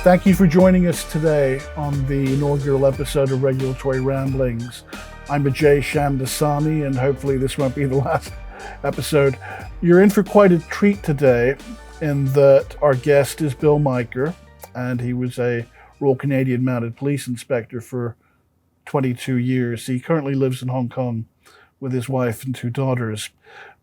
Thank you for joining us today on the inaugural episode of Regulatory Ramblings. I'm Majcher Shamdasani, and hopefully this won't be the last episode. You're in for quite a treat today in that our guest is Bill Majcher, and he was a Royal Canadian Mounted Police Inspector for 22 years. He currently lives in Hong Kong with his wife and 2 daughters.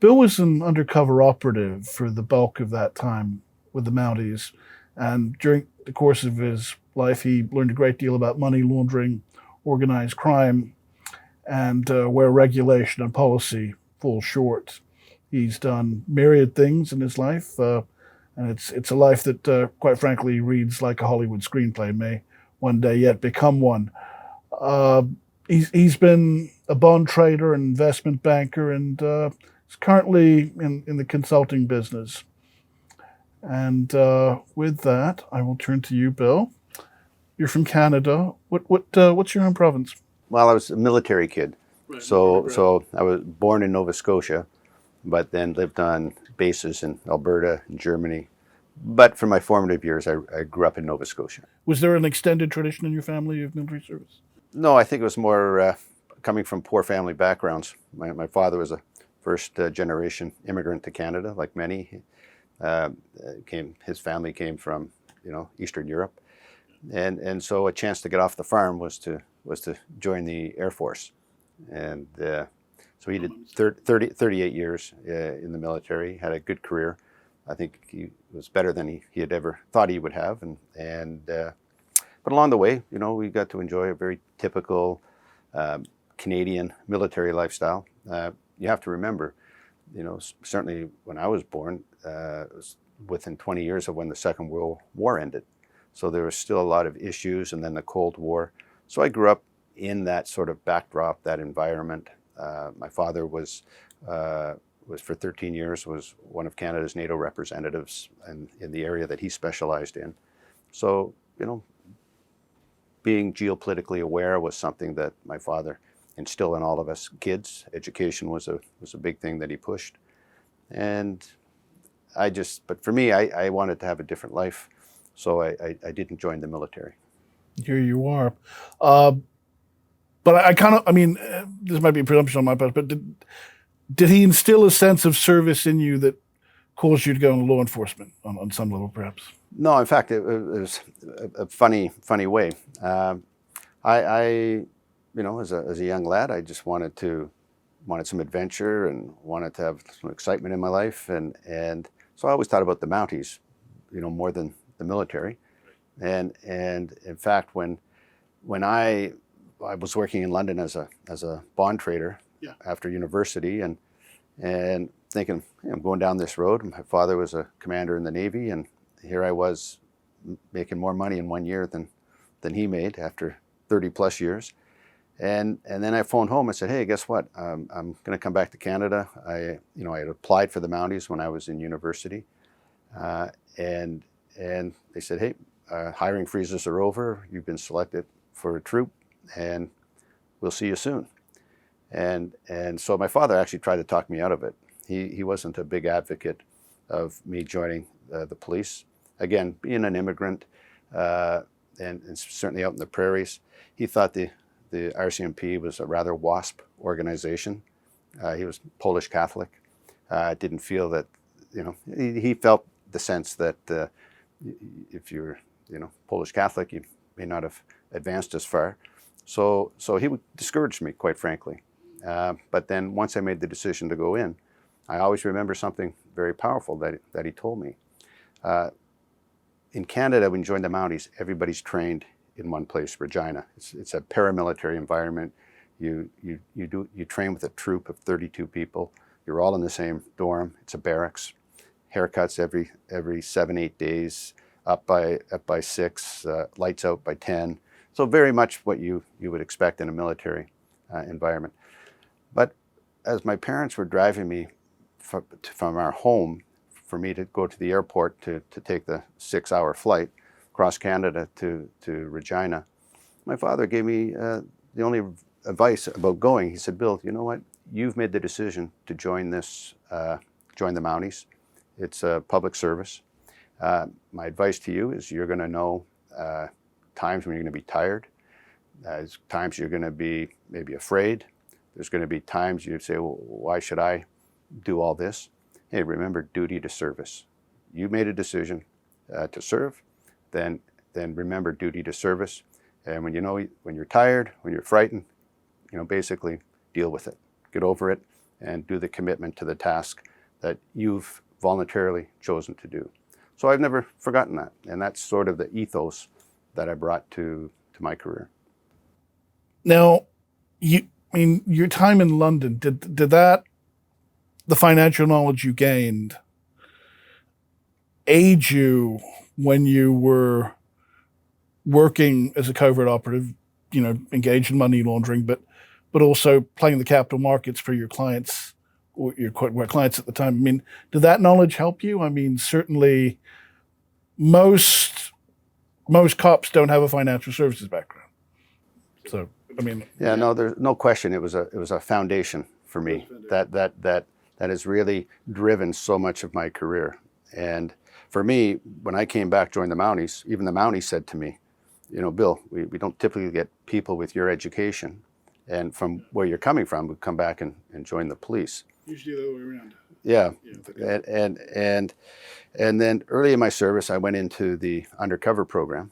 Bill was an undercover operative for the bulk of that time with the Mounties, and during the course of his life, he learned a great deal about money laundering, organized crime, and where regulation and policy fall short. He's done myriad things in his life, and it's a life that, quite frankly, reads like a Hollywood screenplay, may one day yet become one. He's been a bond trader, an investment banker, and is currently in the consulting business. And with that, I will turn to you, Bill. You're from Canada. What's your home province? Well, I was a military kid, Right. so I was born in Nova Scotia, but then lived on bases in Alberta and Germany. But for my formative years, I grew up in Nova Scotia. Was there an extended tradition in your family of military service? No, I think it was more coming from poor family backgrounds. My father was a first generation immigrant to Canada, like many. His family came from, Eastern Europe, and so a chance to get off the farm was to join the Air Force, and so he did 38 years in the military. Had a good career. I think he was better than he had ever thought he would have, but along the way, we got to enjoy a very typical Canadian military lifestyle. You have to remember, certainly when I was born, it was within 20 years of when the Second World War ended. So there was still a lot of issues, and then the Cold War. So I grew up in that sort of backdrop, that environment. My father was for 13 years, was one of Canada's NATO representatives in the area that he specialized in. So, being geopolitically aware was something that my father instilled in all of us kids. Education was a big thing that he pushed. And but for me, I wanted to have a different life, so I didn't join the military. Here you are. But this might be a presumption on my part, but did he instill a sense of service in you that caused you to go into law enforcement on some level, perhaps? No, in fact, it was a funny way. I as a young lad, I just wanted some adventure and wanted to have some excitement in my life, and so I always thought about the Mounties, more than the military. And in fact, when I was working in London as a bond trader, yeah, after university, and thinking, I'm going down this road. My father was a commander in the Navy, and here I was making more money in 1 year than he made after 30 plus years. And then I phoned home and said, hey, guess what? I'm going to come back to Canada. I had applied for the Mounties when I was in university. And they said, hey, hiring freezes are over. You've been selected for a troop, and we'll see you soon. And so my father actually tried to talk me out of it. He wasn't a big advocate of me joining the police. Again, being an immigrant, and certainly out in the prairies, he thought the RCMP was a rather WASP organization. He was Polish Catholic. Didn't feel that, he felt the sense that if you're, Polish Catholic, you may not have advanced as far. So he would discourage me, quite frankly. But then once I made the decision to go in, I always remember something very powerful that he told me. In Canada, when you join the Mounties, everybody's trained in one place, Regina. It's a paramilitary environment. You train with a troop of 32 people. You're all in the same dorm. It's a barracks. Haircuts every 7-8 days, up by 6, lights out by 10. So very much what you would expect in a military environment. But as my parents were driving me from our home for me to go to the airport to take the 6-hour flight across Canada to Regina, my father gave me the only advice about going. He said, Bill, you know what? You've made the decision to join the Mounties. It's a public service. My advice to you is you're going to know times when you're going to be tired. There's times you're going to be maybe afraid. There's going to be times you say, well, why should I do all this? Hey, remember duty to service. You made a decision to serve, then remember duty to service. And when you're tired, when you're frightened, basically deal with it. Get over it and do the commitment to the task that you've voluntarily chosen to do. So I've never forgotten that. And that's sort of the ethos that I brought to my career. Now, your time in London, did that, the financial knowledge you gained, aid you when you were working as a covert operative, engaged in money laundering, but also playing the capital markets for your clients, or your clients at the time? Did that knowledge help you? Certainly most cops don't have a financial services background. So, yeah, no, there's no question. It was a foundation for me that has really driven so much of my career. And for me, when I came back, joined the Mounties, even the Mounties said to me, Bill, we don't typically get people with your education and from where you're coming from would come back and join the police. Usually the other way around. Yeah. And then early in my service, I went into the Undercover program.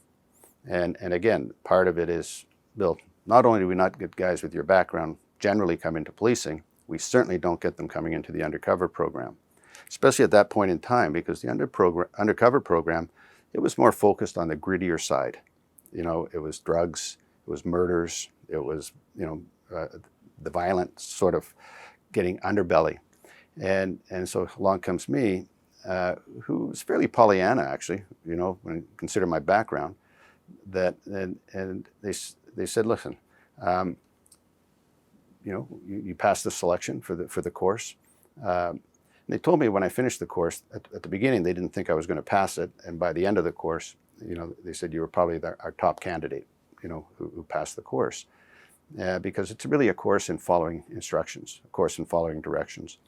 And again, part of it is, Bill, not only do we not get guys with your background generally come into policing, we certainly don't get them coming into the Undercover program, especially at that point in time, because the Undercover program, it was more focused on the grittier side. It was drugs, it was murders, it was, the violent sort of getting underbelly. And so along comes me, who's fairly Pollyanna, actually, when you consider my background, and they said, listen, you passed the selection for the course. And they told me when I finished the course, at the beginning, they didn't think I was going to pass it. And by the end of the course, they said you were probably our top candidate, who passed the course. Because it's really a course in following instructions, a course in following directions.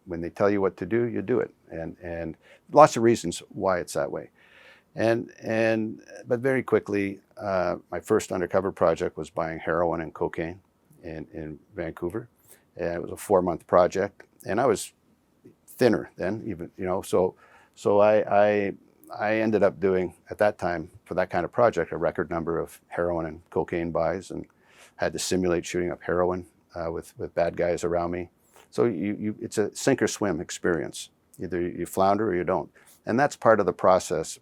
When they tell you what to do, you do it. And lots of reasons why it's that way. But very quickly, my first undercover project was buying heroin and cocaine in Vancouver. And it was a 4-month project. And I was thinner then, even, so I ended up doing, at that time, for that kind of project, a record number of heroin and cocaine buys, and had to simulate shooting up heroin with bad guys around me. So it's a sink or swim experience. Either you flounder or you don't. And that's part of the process.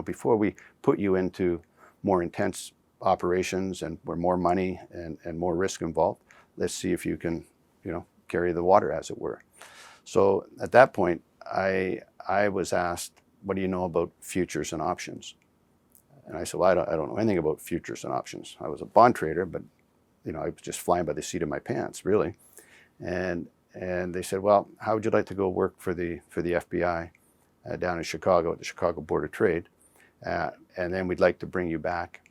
Before we put you into more intense operations and where more money and more risk involved, let's see if you can, carry the water, as it were. So at that point, I was asked, what do you know about futures and options? And I said, well, I don't know anything about futures and options. I was a bond trader, but I was just flying by the seat of my pants, really. And they said, well, how would you like to go work for the FBI down in Chicago at the Chicago Board of Trade? And then we'd like to bring you back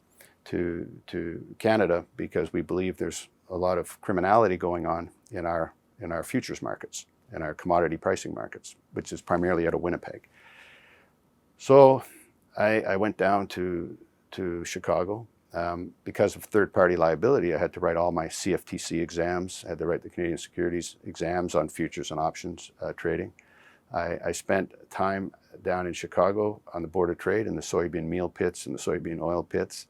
to Canada because we believe there's a lot of criminality going on in our futures markets, in our commodity pricing markets, which is primarily out of Winnipeg. So I went down to Chicago. Because of third-party liability, I had to write all my CFTC exams. I had to write the Canadian Securities exams on futures and options trading. I spent time down in Chicago on the Board of Trade in the soybean meal pits and the soybean oil pits,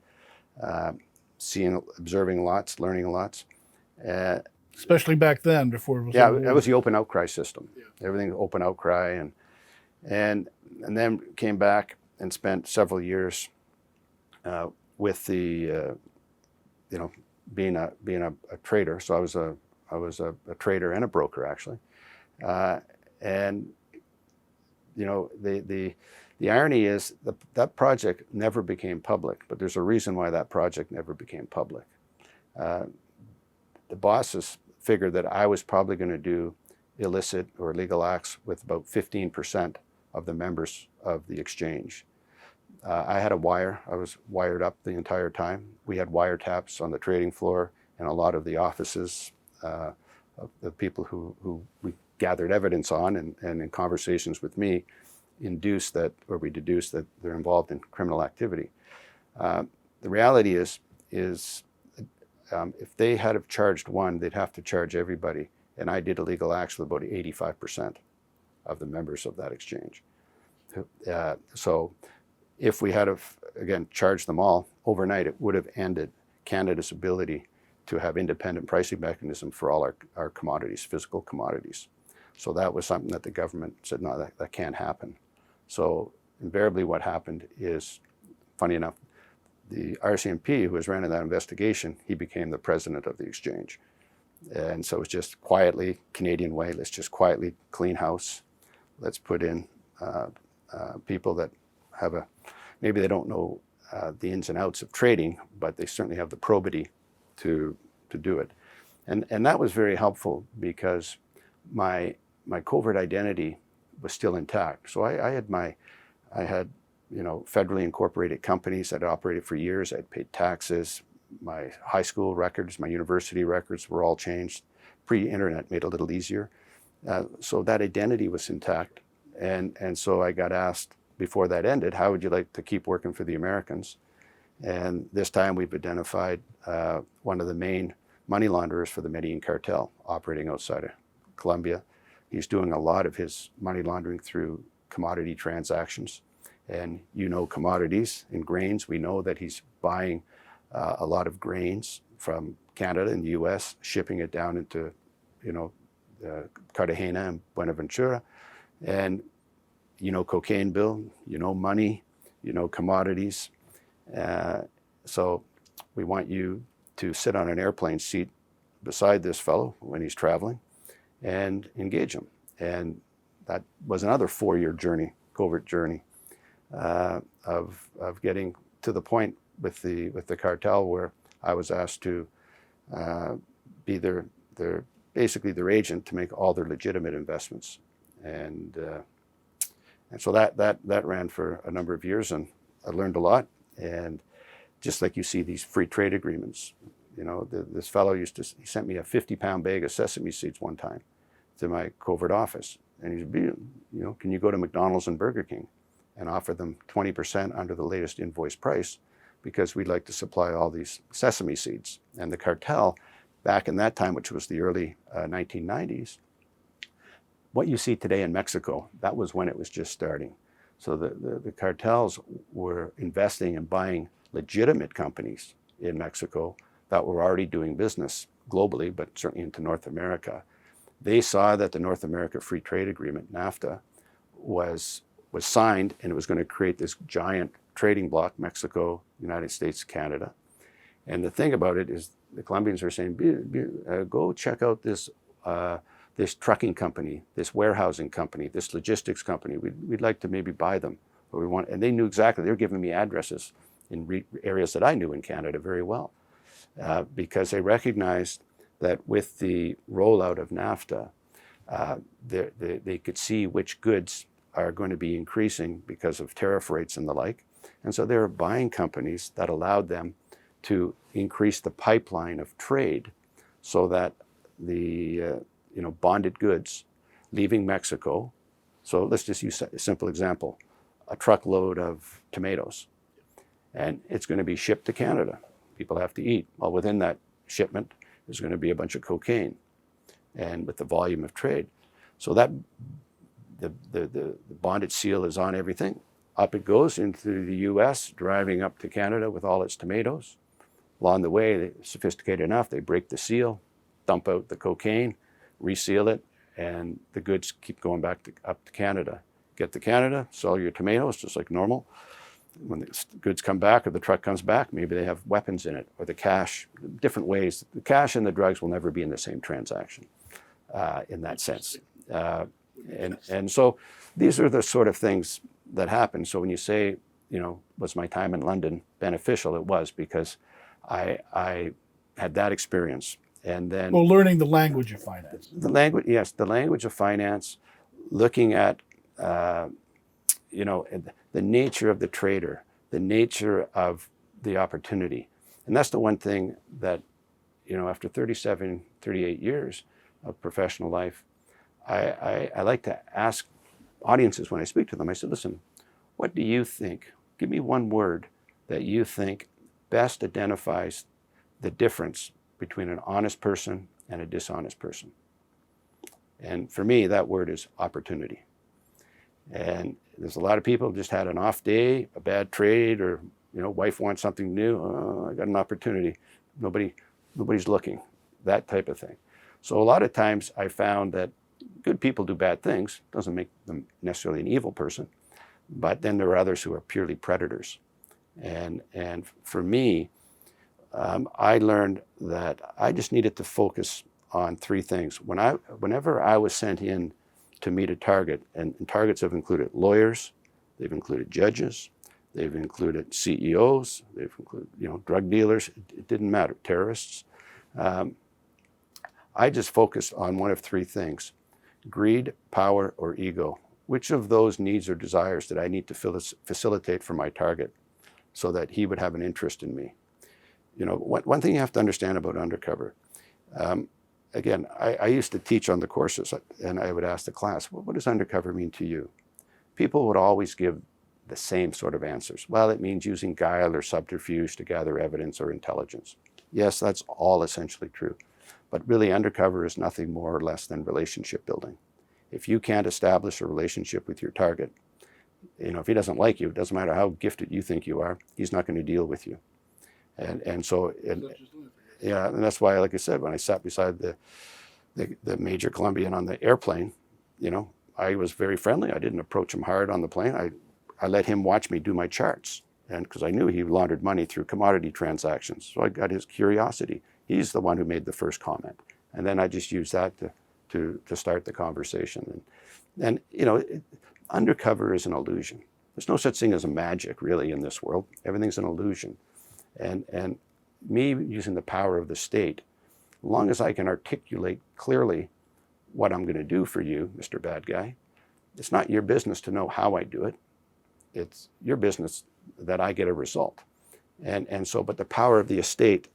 observing lots, learning lots. Especially back then, before it was. Yeah, that was the open outcry system. Yeah. Everything open outcry, and then came back and spent several years with the, being a trader. So I was a trader and a broker, actually. And the irony is that project never became public, but there's a reason why that project never became public. The bosses figured that I was probably going to do illicit or illegal acts with about 15% of the members of the exchange. I had a wire. I was wired up the entire time. We had wiretaps on the trading floor and a lot of the offices of the people who we gathered evidence on and in conversations with me. induce that, or we deduce that they're involved in criminal activity. The reality is if they had have charged one, they'd have to charge everybody. And I did illegal acts with about 85% of the members of that exchange. So if we had have, again, charged them all overnight, it would have ended Canada's ability to have independent pricing mechanism for all our commodities, physical commodities. So that was something that the government said, no, that can't happen. So invariably what happened is, funny enough, the RCMP, who was running that investigation, he became the president of the exchange. And so it's just quietly, Canadian way, let's just quietly clean house. Let's put in people that have maybe they don't know the ins and outs of trading, but they certainly have the probity to do it. And that was very helpful because my covert identity was still intact. So I had federally incorporated companies that operated for years. I'd paid taxes. My high school records, my university records were all changed. Pre-internet made it a little easier. So that identity was intact. And so I got asked before that ended, how would you like to keep working for the Americans? And this time we've identified one of the main money launderers for the Medellin cartel operating outside of Colombia. He's doing a lot of his money laundering through commodity transactions. And commodities in grains, we know that he's buying a lot of grains from Canada and the US, shipping it down into, Cartagena and Buenaventura. And cocaine bill, money, commodities. So we want you to sit on an airplane seat beside this fellow when he's traveling and engage him. And that was another 4-year journey, covert journey, of getting to the point with the cartel where I was asked to be basically their agent to make all their legitimate investments. And so that ran for a number of years, and I learned a lot. And just like you see these free trade agreements, this fellow he sent me a 50-pound bag of sesame seeds one time to my covert office. And he said, can you go to McDonald's and Burger King and offer them 20% under the latest invoice price, because we'd like to supply all these sesame seeds. And the cartel, back in that time, which was the early 1990s, what you see today in Mexico, that was when it was just starting. So the cartels were investing and buying legitimate companies in Mexico that were already doing business globally, but certainly into North America. They saw that the North America Free Trade Agreement, NAFTA, was signed, and it was going to create this giant trading bloc, Mexico, United States, Canada. And the thing about it is the Colombians are saying, go check out this trucking company, this warehousing company, this logistics company. We'd like to maybe buy them. Or and they knew exactly. They were giving me addresses in areas that I knew in Canada very well, because they recognized that with the rollout of NAFTA, they could see which goods are going to be increasing because of tariff rates and the like. And so they were buying companies that allowed them to increase the pipeline of trade so that the bonded goods leaving Mexico. So let's just use a simple example, a truckload of tomatoes, and it's going to be shipped to Canada. People have to eat. Well, within that shipment, there's going to be a bunch of cocaine, and with the volume of trade. So that the bonded seal is on everything. Up it goes into the US, driving up to Canada with all its tomatoes. Along the way, they're sophisticated enough, they break the seal, dump out the cocaine, reseal it, and the goods keep going back up to Canada. Get to Canada, sell your tomatoes just like normal. When the goods come back or the truck comes back, maybe they have weapons in it, or the cash, different ways. The cash and the drugs will never be in the same transaction in that sense. And so these are the sort of things that happen. So when you say, was my time in London beneficial? It was, because I had that experience. And then learning the language of finance. The language of finance, looking at the nature of the trader, the nature of the opportunity. And that's the one thing that, after 38 years of professional life, I like to ask audiences, when I speak to them, I said, listen, what do you think? Give me one word that you think best identifies the difference between an honest person and a dishonest person. And for me, that word is opportunity. And there's a lot of people who just had an off day, a bad trade, or wife wants something new. Oh, I got an opportunity. Nobody's looking. That type of thing. So a lot of times I found that good people do bad things. Doesn't make them necessarily an evil person. But then there are others who are purely predators. And for me, I learned that I just needed to focus on three things. Whenever I was sent in to meet a target, and targets have included lawyers, they've included judges, they've included CEOs, they've included drug dealers. It didn't matter, terrorists. I just focused on one of three things: greed, power, or ego. Which of those needs or desires did I need to facilitate for my target so that he would have an interest in me? One thing you have to understand about Undercover, again, I used to teach on the courses, and I would ask the class, well, what does Undercover mean to you? People would always give the same sort of answers. Well, it means using guile or subterfuge to gather evidence or intelligence. Yes, that's all essentially true. But really, Undercover is nothing more or less than relationship building. If you can't establish a relationship with your target, if he doesn't like you, it doesn't matter how gifted you think you are, he's not going to deal with you. And that's why, like I said, when I sat beside the Major Colombian on the airplane, I was very friendly. I didn't approach him hard on the plane. I let him watch me do my charts, and because I knew he laundered money through commodity transactions, so I got his curiosity. He's the one who made the first comment, and then I just used that to start the conversation. And Undercover is an illusion. There's no such thing as a magic, really, in this world. Everything's an illusion. And me using the power of the state, as long as I can articulate clearly what I'm going to do for you, Mr. Bad Guy, it's not your business to know how I do it. It's your business that I get a result. But the power of the state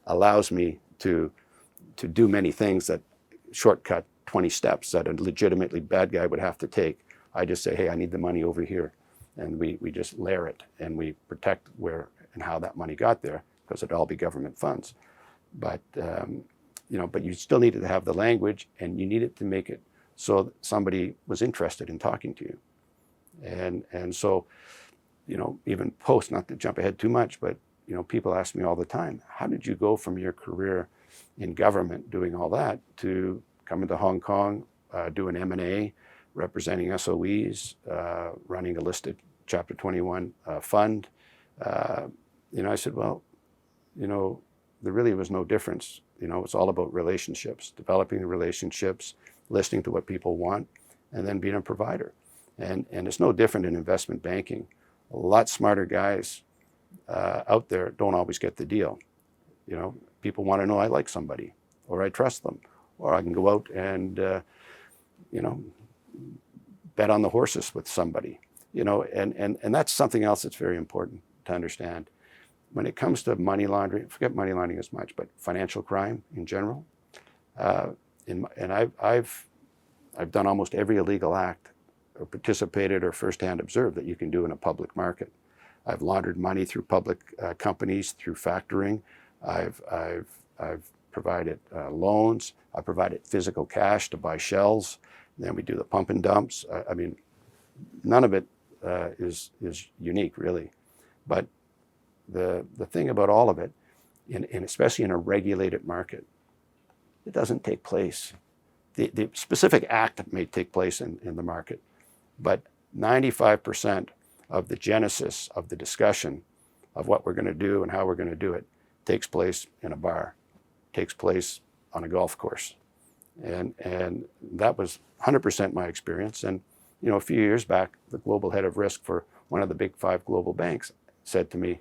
allows me to do many things that shortcut 20 steps that a legitimately bad guy would have to take. I just say, hey, I need the money over here. And we just layer it, and we protect where and how that money got there, because it'd all be government funds. But but you still needed to have the language, and you needed to make it so that somebody was interested in talking to you. And so, even post, not to jump ahead too much, but people ask me all the time, how did you go from your career in government doing all that to coming to Hong Kong, doing M&A, representing SOEs, running a listed Chapter 21 fund? I said, well, there really was no difference. It's all about relationships, developing the relationships, listening to what people want, and then being a provider. And it's no different in investment banking. A lot smarter guys out there don't always get the deal. People want to know I like somebody, or I trust them, or I can go out and bet on the horses with somebody. And that's something else that's very important to understand. When it comes to money laundering, forget money laundering as much, but financial crime in general. I've done almost every illegal act, or participated or firsthand observed, that you can do in a public market. I've laundered money through public companies, through factoring. I've provided loans. I provided physical cash to buy shells. Then we do the pump and dumps. None of it is unique, really. But the thing about all of it, and especially in a regulated market, it doesn't take place. The specific act may take place in the market, but 95% of the genesis of the discussion of what we're going to do and how we're going to do it takes place in a bar, takes place on a golf course. And that was 100% my experience. And a few years back, the global head of risk for one of the big 5 global banks said to me,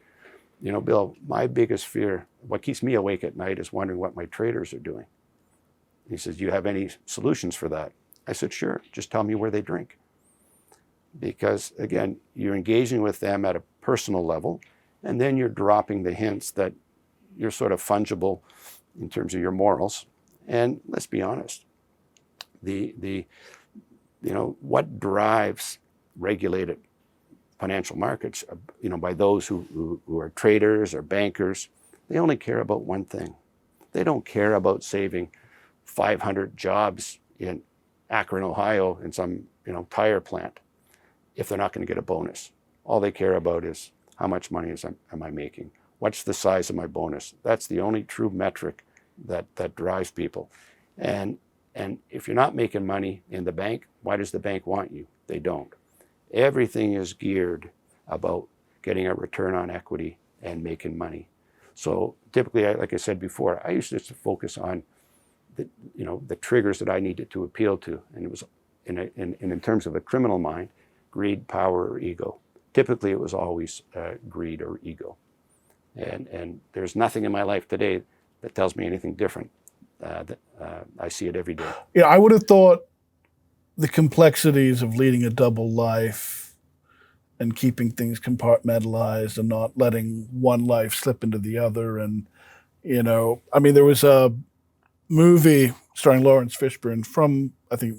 Bill, my biggest fear, what keeps me awake at night, is wondering what my traders are doing. He says, do you have any solutions for that? I said, sure, just tell me where they drink. Because again, you're engaging with them at a personal level, and then you're dropping the hints that you're sort of fungible in terms of your morals. And let's be honest, the what drives regulated financial markets, by those who are traders or bankers, they only care about one thing. They don't care about saving 500 jobs in Akron, Ohio, in some tire plant if they're not going to get a bonus. All they care about is how much money am I making? What's the size of my bonus? That's the only true metric that drives people. And if you're not making money in the bank, why does the bank want you? They don't. Everything is geared about getting a return on equity and making money. So typically, like I said before, I used to focus on the triggers that I needed to appeal to, and it was in terms of a criminal mind, greed, power, or ego. Typically, it was always greed or ego, and there's nothing in my life today that tells me anything different. I see it every day. Yeah, I would have thought the complexities of leading a double life and keeping things compartmentalized and not letting one life slip into the other. And, there was a movie starring Lawrence Fishburne from, I think,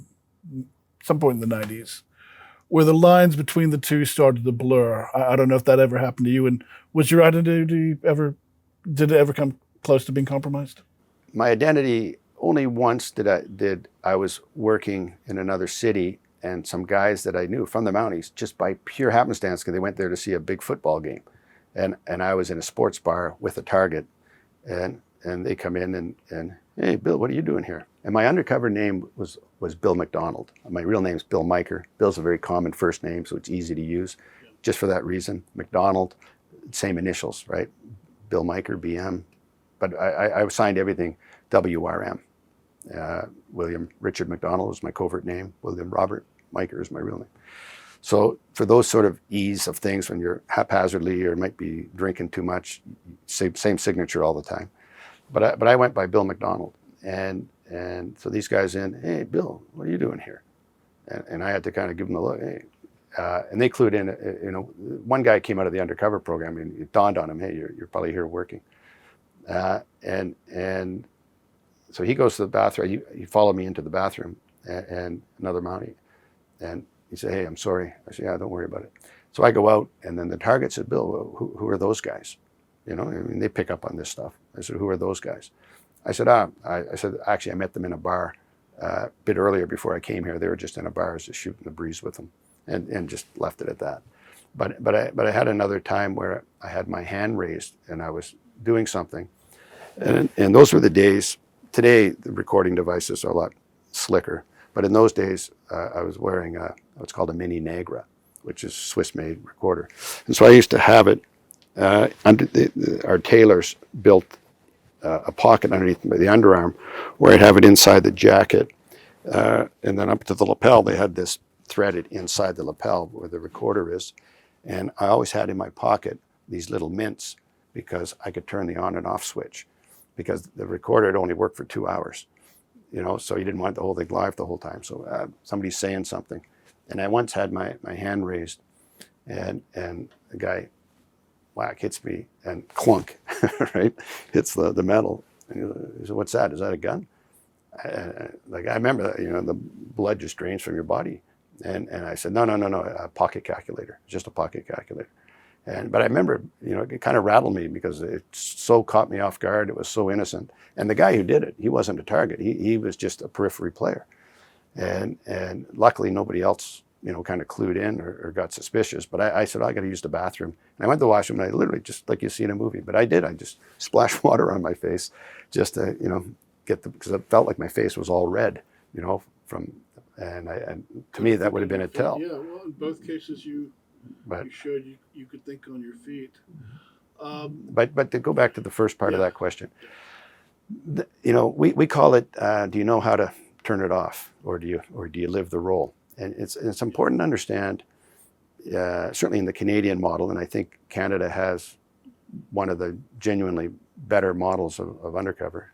some point in the 90s, where the lines between the two started to blur. I don't know if that ever happened to you. And was your identity did it ever come close to being compromised? My identity, only once I was working in another city, and some guys that I knew from the Mounties, just by pure happenstance, because they went there to see a big football game. And I was in a sports bar with a target, and they come in and hey, Bill, what are you doing here? And my undercover name was Bill McDonald. My real name's Bill Majcher. Bill's a very common first name, so it's easy to use. Just for that reason, McDonald, same initials, right? Bill Majcher, BM. But I signed everything WRM. William Richard McDonald was my covert name. William Robert Majcher is my real name. So for those sort of ease of things, when you're haphazardly or might be drinking too much, same signature all the time. But I went by Bill McDonald, and so these guys hey, Bill, what are you doing here? And I had to kind of give them the look. Hey, and they clued in. One guy came out of the undercover program, and it dawned on him, hey, you're probably here working. And so he goes to the bathroom. He followed me into the bathroom, and another Mountie, and he said, hey, I'm sorry. I said, yeah, don't worry about it. So I go out, and then the target said, Bill, who are those guys? They pick up on this stuff. I said, who are those guys? I said, actually, I met them in a bar a bit earlier before I came here. They were just in a bar, I was just shooting the breeze with them, and just left it at that. But I had another time where I had my hand raised, and I was doing something, and those were the days. Today, the recording devices are a lot slicker, but in those days, I was wearing what's called a Mini Negra, which is Swiss-made recorder, and so I used to have it. Our tailors built a pocket underneath the underarm where I'd have it inside the jacket, and then up to the lapel they had this threaded inside the lapel where the recorder is, and I always had in my pocket these little mints because I could turn the on and off switch, because the recorder had only worked for 2 hours, so you didn't want the whole thing live the whole time. So somebody's saying something, and I once had my hand raised, and the guy whack hits me and clunk, right? Hits the metal. And he said, what's that? Is that a gun? I remember that, the blood just drains from your body. And I said, no, a pocket calculator, just a pocket calculator. But I remember, it kind of rattled me because it so caught me off guard. It was so innocent. And the guy who did it, he wasn't a target. He was just a periphery player. And luckily nobody else kind of clued in or got suspicious. But I said, I got to use the bathroom. And I went to the washroom, and I literally, just like you see in a movie, but I just splashed water on my face just to, because it felt like my face was all red, and to me, that would have been a tell. Yeah, well, in both cases, you showed you could think on your feet. But to go back to the first part of that question, we call it, do you know how to turn it off, or do you live the role? And it's important to understand, certainly in the Canadian model, and I think Canada has one of the genuinely better models of undercover.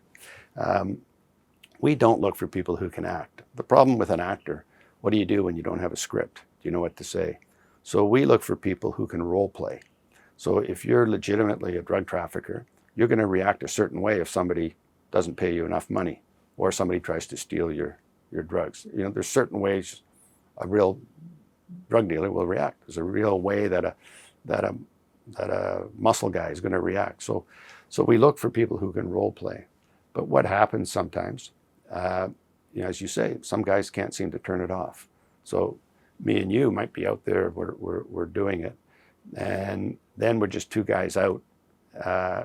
We don't look for people who can act. The problem with an actor, what do you do when you don't have a script? Do you know what to say? So we look for people who can role play. So if you're legitimately a drug trafficker, you're going to react a certain way if somebody doesn't pay you enough money, or somebody tries to steal your drugs. There's certain ways a real drug dealer will react. There's a real way that a muscle guy is going to react. So we look for people who can role play. But what happens sometimes, as you say, some guys can't seem to turn it off. So me and you might be out there, we're doing it, and then we're just two guys out.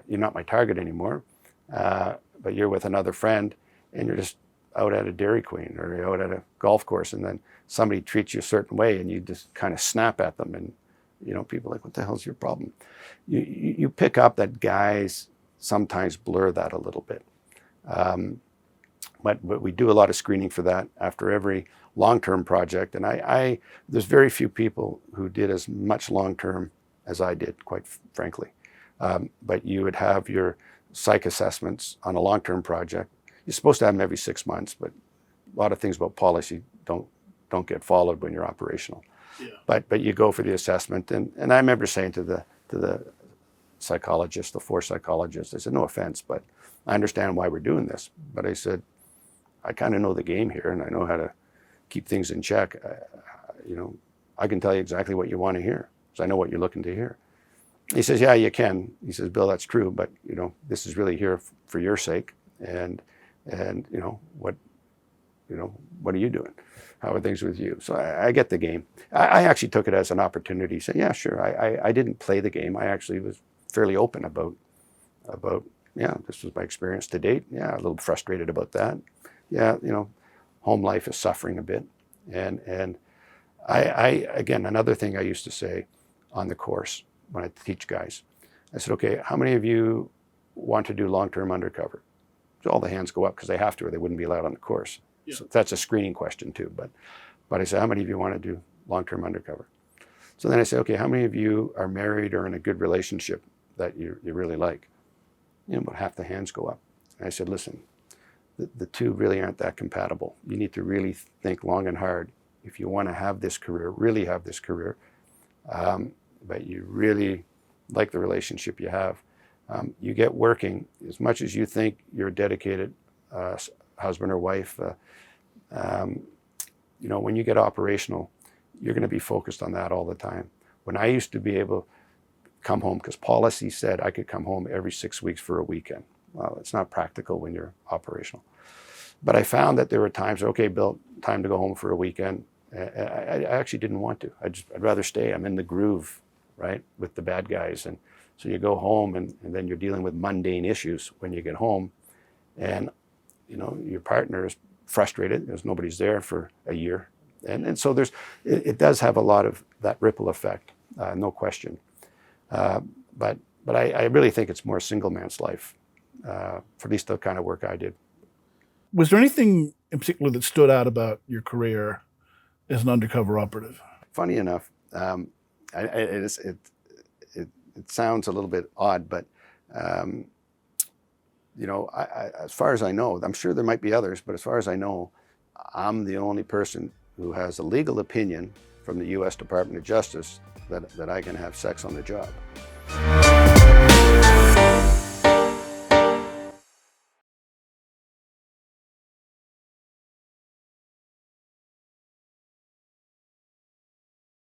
You're not my target anymore, but you're with another friend, and you're just out at a Dairy Queen or you're out at a golf course, and then somebody treats you a certain way, and you just kind of snap at them, and people are like, what the hell's your problem? You pick up that guys sometimes blur that a little bit. But we do a lot of screening for that after every long-term project. And there's very few people who did as much long-term as I did, quite frankly. But you would have your psych assessments on a long-term project. You're supposed to have them every 6 months, but a lot of things about policy don't get followed when you're operational. Yeah. But you go for the assessment, and I remember saying to the psychologist, the 4 psychologists, I said, no offense, but I understand why we're doing this. But I said, I kind of know the game here, and I know how to keep things in check. I can tell you exactly what you want to hear, because I know what you're looking to hear. He says, yeah, you can. He says, Bill, that's true, but this is really here for your sake, and what are you doing? How are things with you? So I get the game. I actually took it as an opportunity. Say, yeah, sure. I didn't play the game. I actually was fairly open about yeah, this was my experience to date. Yeah, a little frustrated about that. Yeah, home life is suffering a bit. And I again, another thing I used to say on the course when I teach guys, I said, okay, how many of you want to do long-term undercover? So all the hands go up because they have to, or they wouldn't be allowed on the course. Yeah. So that's a screening question too. But I said, how many of you want to do long-term undercover? So then I say, okay, how many of you are married or in a good relationship that you really like? About half the hands go up. And I said, listen, the two really aren't that compatible. You need to really think long and hard if you want to have this career, really have this career, but you really like the relationship you have. You get working as much as you think you're a dedicated husband or wife. When you get operational, you're going to be focused on that all the time. When I used to be able to come home, because policy said I could come home every 6 weeks for a weekend. Well, it's not practical when you're operational. But I found that there were times, okay, Bill, time to go home for a weekend. I actually didn't want to. I'd rather stay. I'm in the groove, right, with the bad guys. And so you go home, and then you're dealing with mundane issues when you get home. And, your partner is frustrated because nobody's there for a year. And so it does have a lot of that ripple effect, no question. But I really think it's more single man's life, for at least the kind of work I did. Was there anything in particular that stood out about your career as an undercover operative? Funny enough, it sounds a little bit odd, but as far as I know, I'm sure there might be others, but as far as I know, I'm the only person who has a legal opinion from the U.S. Department of Justice that I can have sex on the job.